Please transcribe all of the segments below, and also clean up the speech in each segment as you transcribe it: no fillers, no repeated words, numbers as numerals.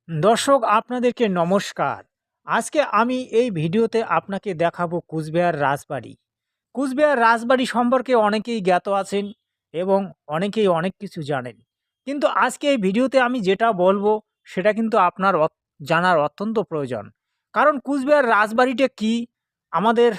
দর্শক আপনাদেরকে নমস্কার। আজকে আমি এই ভিডিওতে আপনাকে দেখাবো কুচবিহার রাজবাড়ি। কুচবিহার রাজবাড়ি সম্পর্কে অনেকেই জ্ঞাত আছেন এবং অনেকেই অনেক কিছু জানেন। কিন্তু আজকে এই ভিডিওতে আমি যেটা বলবো সেটা কিন্তু আপনার জানার অত্যন্ত প্রয়োজন। কারণ কুচবিহার রাজবাড়িটা কি? আমাদের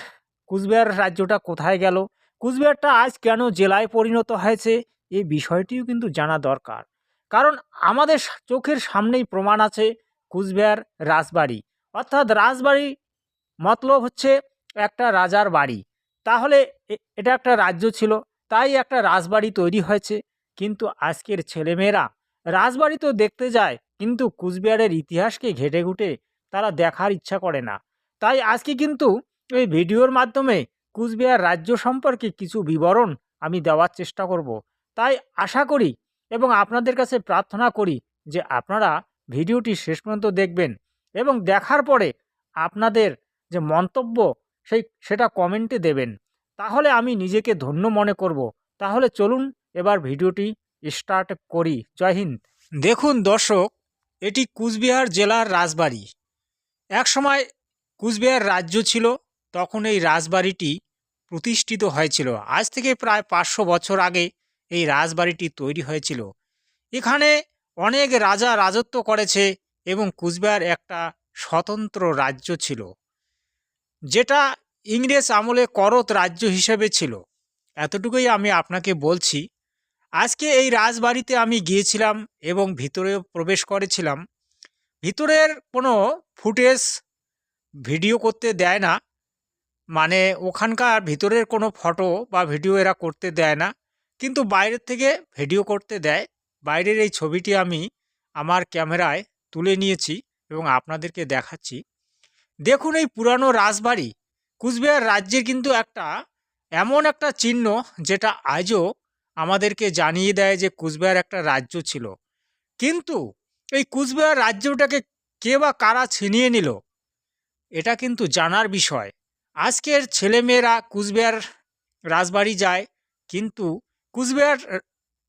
কুচবিহার রাজ্যটা কোথায় গেল? কুচবিহারটা আজ কেন জেলায় পরিণত হয়েছে? এই বিষয়টিও কিন্তু জানা দরকার। কারণ আমাদের চোখের সামনেই প্রমাণ আছে কুচবিহার রাজবাড়ি। অর্থাৎ রাজবাড়ি মতলব হচ্ছে একটা রাজার বাড়ি। তাহলে এটা একটা রাজ্য ছিল, তাই একটা রাজবাড়ি তৈরি হয়েছে। কিন্তু আজকের ছেলেমেয়েরা রাজবাড়ি তো দেখতে যায়, কিন্তু কুচবিহারের ইতিহাসকে ঘেঁটে ঘুঁটে তারা দেখার ইচ্ছা করে না। তাই আজকে কিন্তু এই ভিডিওর মাধ্যমে কুচবিহার রাজ্য সম্পর্কে কিছু বিবরণ আমি দেওয়ার চেষ্টা করব। তাই আশা করি এবং আপনাদের কাছে প্রার্থনা করি যে আপনারা ভিডিওটি শেষ পর্যন্ত দেখবেন এবং দেখার পরে আপনাদের যে মন্তব্য সেটা কমেন্টে দেবেন। তাহলে আমি নিজেকে ধন্য মনে করব। তাহলে চলুন এবার ভিডিওটি স্টার্ট করি। জয় হিন্দ। দেখুন দর্শক, এটি কুচবিহার জেলার রাজবাড়ি। একসময় কুচবিহার রাজ্য ছিল, তখন এই রাজবাড়িটি প্রতিষ্ঠিত হয়েছিল। আজ থেকে প্রায় 500 বছর আগে এই রাজবাড়িটি তৈরি হয়েছিল। এখানে অনেক রাজা রাজত্ব করেছে এবং কুচবিহার একটা স্বতন্ত্র রাজ্য ছিল, যেটা ইংরেজ আমলে করত রাজ্য হিসেবে ছিল। এতটুকুই আমি আপনাকে বলছি। আজকে এই রাজবাড়িতে আমি গিয়েছিলাম এবং ভিতরে প্রবেশ করেছিলাম। ভিতরের কোনো ফুটেজ ভিডিও করতে দেয় না, মানে ওখানকার ভিতরের কোনো ফটো বা ভিডিও এরা করতে দেয় না, কিন্তু বাইরের থেকে ভিডিও করতে দেয়। বাইরের এই ছবিটি আমি আমার ক্যামেরায় তুলে নিয়েছি এবং আপনাদেরকে দেখাচ্ছি। দেখুন, এই পুরানো রাজবাড়ি কুচবিহার রাজ্যের কিন্তু এমন একটা চিহ্ন, যেটা আজও আমাদেরকে জানিয়ে দেয় যে কুচবিহার একটা রাজ্য ছিল। কিন্তু এই কুচবিহার রাজ্যটাকে কে বা কারা ছিনিয়ে নিল, এটা কিন্তু জানার বিষয়। আজকের ছেলেমেয়েরা কুচবিহার রাজবাড়ি যায়, কিন্তু কুচবিহার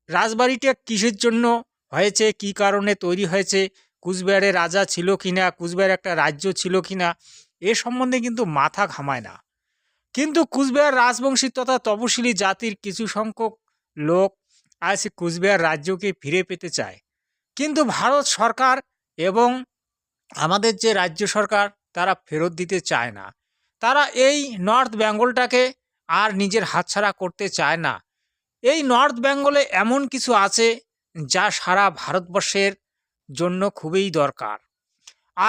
রাজবাড়িটা কিসের জন্য হয়েছে, কি কারণে তৈরি হয়েছে, কুচবিহারের রাজা ছিল কিনা, কুচবিহার একটা রাজ্য ছিল কিনা, এ সম্বন্ধে কিন্তু মাথা ঘামায় না। কিন্তু কুচবিহার রাজবংশী তথা তপশিলি জাতির কিছু সংখ্যক লোক আজ কুচবিহার রাজ্যকে ফিরে পেতে চায়। কিন্তু ভারত সরকার এবং আমাদের যে রাজ্য সরকার, তারা ফেরত দিতে চায় না। তারা এই নর্থ বেঙ্গলটাকে আর নিজের হাতছাড়া করতে চায় না। এই নর্থ বেঙ্গলে এমন কিছু আছে যা সারা ভারতবর্ষের জন্য খুবই দরকার।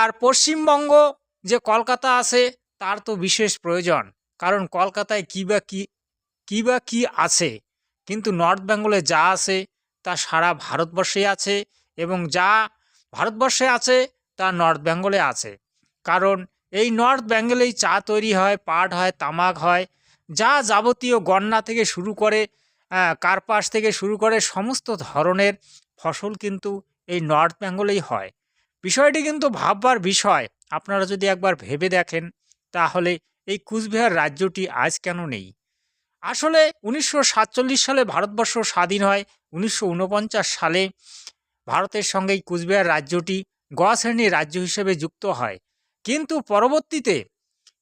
আর পশ্চিমবঙ্গ যে কলকাতা আছে, তার তো বিশেষ প্রয়োজন, কারণ কলকাতায় কী বা কী আছে, কিন্তু নর্থ বেঙ্গলে যা আছে তা সারা ভারতবর্ষে আছে, এবং যা ভারতবর্ষে আছে তা নর্থ বেঙ্গলে আছে। কারণ এই নর্থ বেঙ্গলেই চা তৈরি হয়, পাট হয়, তামাক হয়, যা যাবতীয় গন্না থেকে শুরু করে কার্পাস থেকে শুরু করে সমস্ত ধরনের ফসল কিন্তু এই নর্থ বেঙ্গলেই হয়। বিষয়টি কিন্তু ভাববার বিষয়। আপনারা যদি একবার ভেবে দেখেন, তাহলে এই কুচবিহার রাজ্যটি আজ কেন নেই। আসলে 1947 সালে ভারতবর্ষ স্বাধীন হয়। 1949 সালে ভারতের সঙ্গে এই কুচবিহার রাজ্যটি গ শ্রেণীর রাজ্য হিসেবে যুক্ত হয়। কিন্তু পরবর্তীতে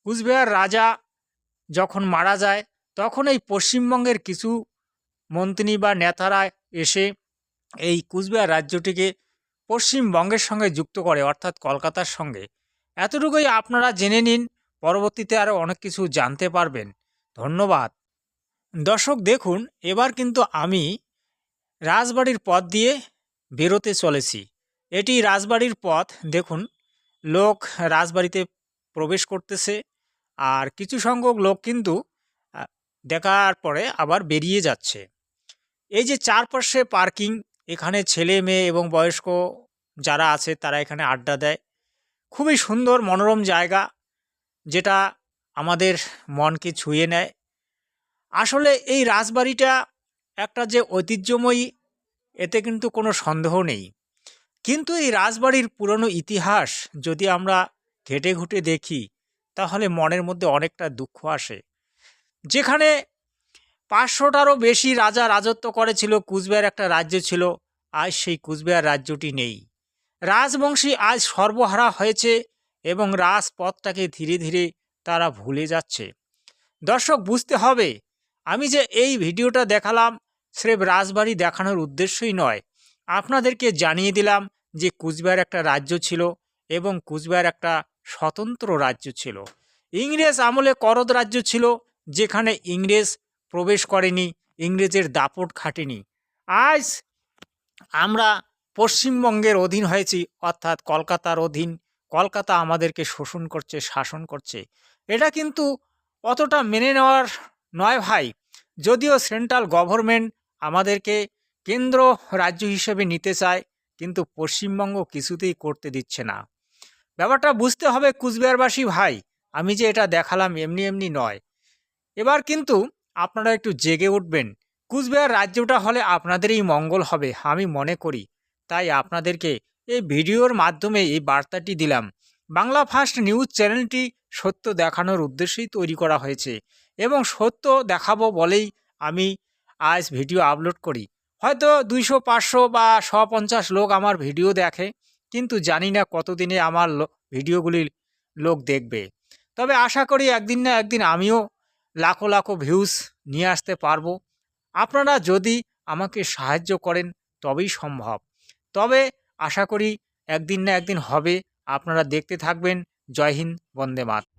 কুচবিহার রাজা যখন মারা যায়, তখন এই পশ্চিমবঙ্গের কিছু মন্ত্রী বা নেতারা এসে এই কুচবিহার রাজ্যটিকে পশ্চিমবঙ্গের সঙ্গে যুক্ত করে, অর্থাৎ কলকাতার সঙ্গে। এতটুকুই আপনারা জেনে নিন, পরবর্তীতে আরও অনেক কিছু জানতে পারবেন। ধন্যবাদ। দর্শক দেখুন, এবার কিন্তু আমি রাজবাড়ির পথ দিয়ে বেরোতে চলেছি। এটি রাজবাড়ির পথ। দেখুন, লোক রাজবাড়িতে প্রবেশ করতেছে, আর কিছু সংখ্যক লোক কিন্তু দেখার পরে আবার বেরিয়ে যাচ্ছে। এই যে চারপাশে পার্কিং, এখানে ছেলে মেয়ে এবং বয়স্ক যারা আছে তারা এখানে আড্ডা দেয়। খুবই সুন্দর মনোরম জায়গা, যেটা আমাদের মনকে ছুঁয়ে নেয়। আসলে এই রাজবাড়িটা একটা যে ঐতিহ্যময়ী, এতে কিন্তু কোনো সন্দেহ নেই। কিন্তু এই রাজবাড়ির পুরনো ইতিহাস যদি আমরা ঘেঁটে ঘুঁটে দেখি, তাহলে মনের মধ্যে অনেকটা দুঃখ আসে। যেখানে 500টারও বেশি রাজা রাজত্ব করেছিল, কুচবিহার একটা রাজ্য ছিল, আজ সেই কুচবিহার রাজ্যটি নেই। রাজবংশী আজ সর্বহারা হয়েছে এবং রাজপথটাকে ধীরে ধীরে তারা ভুলে যাচ্ছে। দর্শক, বুঝতে হবে, আমি যে এই ভিডিওটা দেখালাম স্রেফ রাজবাড়ি দেখানোর উদ্দেশ্যই নয়, আপনাদেরকে জানিয়ে দিলাম যে কুচবিহার একটা রাজ্য ছিল এবং কুচবিহার একটা স্বতন্ত্র রাজ্য ছিল। ইংরেজ আমলে করদ রাজ্য ছিল, যেখানে ইংরেজ প্রবেশ করেনি, ইংরেজের দাপট খাটেনি। আজ আমরা পশ্চিমবঙ্গের অধীন হয়েছি, অর্থাৎ কলকাতার অধীন। কলকাতা আমাদেরকে শোষণ করছে, শাসন করছে। এটা কিন্তু অতটা মেনে নেওয়ার নয় ভাই। যদিও সেন্ট্রাল গভর্নমেন্ট আমাদেরকে কেন্দ্র রাজ্য হিসেবে নিতে চায়, কিন্তু পশ্চিমবঙ্গ কিছুতেই করতে দিচ্ছে না। ব্যাপারটা বুঝতে হবে কুচবিহারবাসী ভাই, আমি যে এটা দেখালাম এমনি এমনি নয়। এবার কিন্তু আপনারা একটু জেগে উঠবেন। কুচবিহার রাজ্যটা হলে আপনাদেরই মঙ্গল হবে আমি মনে করি। তাই আপনাদেরকে এই ভিডিওর মাধ্যমে এই বার্তাটি দিলাম। বাংলা ফার্স্ট নিউজ চ্যানেলটি সত্য দেখানোর উদ্দেশ্যেই তৈরি করা হয়েছে এবং সত্য দেখাবো বলেই আমি আজ ভিডিও আপলোড করি। হয়তো 200, 500 বা 150 লোক আমার ভিডিও দেখে, কিন্তু জানি না কতদিনে আমার ভিডিওগুলি লোক দেখবে। তবে আশা করি একদিন না একদিন আমিও লাখো লাখো ভিউজ নিয়ে আসতে পারবো। আপনারা যদি আমাকে সাহায্য করেন তবেই সম্ভব। তবে আশা করি একদিন না একদিন হবে। আপনারা দেখতে থাকবেন। জয় হিন্দ, বন্দে মাতরম।